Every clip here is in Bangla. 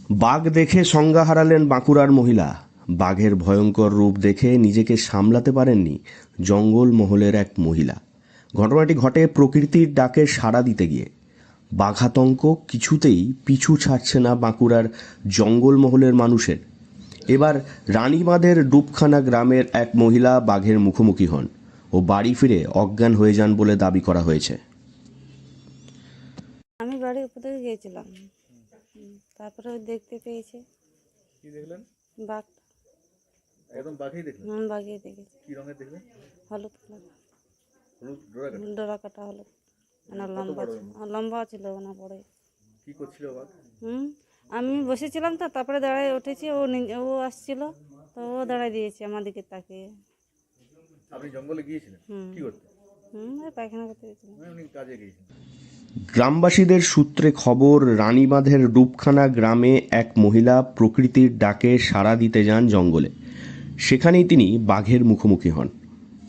বাঘ দেখে সংজ্ঞা হারালেন বাঁকুড়ার মহিলা। বাঘের ভয়ঙ্কর রূপ দেখে নিজেকে সামলাতে পারেননি জঙ্গলমহলের এক মহিলা। ঘটনাটি ঘটে প্রকৃতির ডাকে সাড়া দিতে গিয়ে। বাঘাতঙ্ক কিছুতেই পিছু ছাড়ছে না বাঁকুড়ার জঙ্গলমহলের মানুষের। এবার রানীবাঁধের ডুবখানা গ্রামের এক মহিলা বাঘের মুখোমুখি হন ও বাড়ি ফিরে অজ্ঞান হয়ে যান বলে দাবি করা হয়েছে। আমি বাড়ি উপর থেকে গিয়েছিলাম, তারপরে ওই দেখতে পেয়েছে। কি দেখলেন? বাঘ। একদম বাঘেই দেখলেন? বাঘই দেখেছি। কি রঙের দেখলেন? হলুদ কালার। হলুদ ডোরাকাটা? ডোরা কাটা হলুদ, মানে লম্বা ছিল না বড়। কি করছিল বাঘ? আমি বসেছিলাম তো, তারপরে দাঁড়ায় উঠেছি, ও আসছিল, তো ও দাঁড়ায় দিয়েছে আমার দিকে তাকিয়ে। আপনি জঙ্গলে গিয়েছিলেন কি করতে? ওই পায়খানা করতে গেছিলাম। উনি কাজে গিয়েছিলেন। গ্রামবাসীদের সূত্রে খবর, রানীবাঁধের ডুবখানা গ্রামে এক মহিলা প্রকৃতির ডাকে সাড়া দিতে যান জঙ্গলে। সেখানেই তিনি বাঘের মুখোমুখি হন।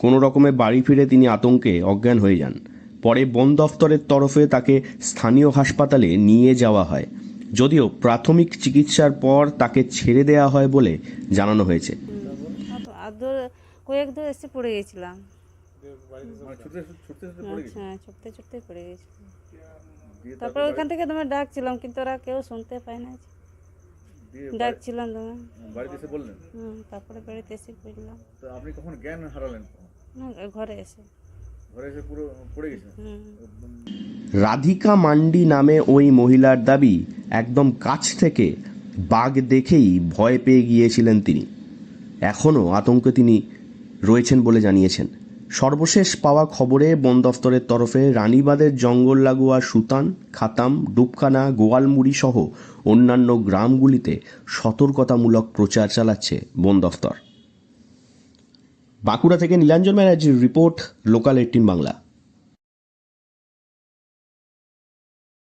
কোনো রকমে বাড়ি ফিরে তিনি আতঙ্কে অজ্ঞান হয়ে যান। পরে বন দফতরের তরফে তাকে স্থানীয় হাসপাতালে নিয়ে যাওয়া হয়, যদিও প্রাথমিক চিকিৎসার পর তাকে ছেড়ে দেওয়া হয় বলে জানানো হয়েছে। কয়েক দূর এসে পড়ে গেছিলাম। ছুটতে ছুটতে পড়ে গেছিলাম। তারপরে ওইখান থেকে তোমার ডাকছিলাম, কিন্তু ওরা কেউ শুনতে পায় না। ডাকছিলাম তোমার, বাড়িতে এসে বললেন? তারপরে বাড়িতে এসে পড়লাম। তো আপনি কখন জ্ঞান হারালেন? ঘরে এসে পুরো পড়ে গেছেন? রাধিকা মান্ডি নামে ওই মহিলার দাবি, একদম কাছ থেকে বাঘ দেখেই ভয় পেয়ে গিয়েছিলেন তিনি। এখনও আতঙ্কে তিনি রয়েছেন বলে জানিয়েছেন। সর্বশেষ পাওয়া খবরে বন দফতরের তরফে রানীবাঁধের জঙ্গল লাগোয়া সুতান, খাতাম, ডুবখানা, গোয়ালমুড়ি সহ অন্যান্য গ্রামগুলিতে সতর্কতামূলক প্রচার চালাচ্ছে বন দফতর। বাঁকুড়া থেকে নীলাঞ্জন ব্যানার্জির রিপোর্ট, লোকাল 18 বাংলা।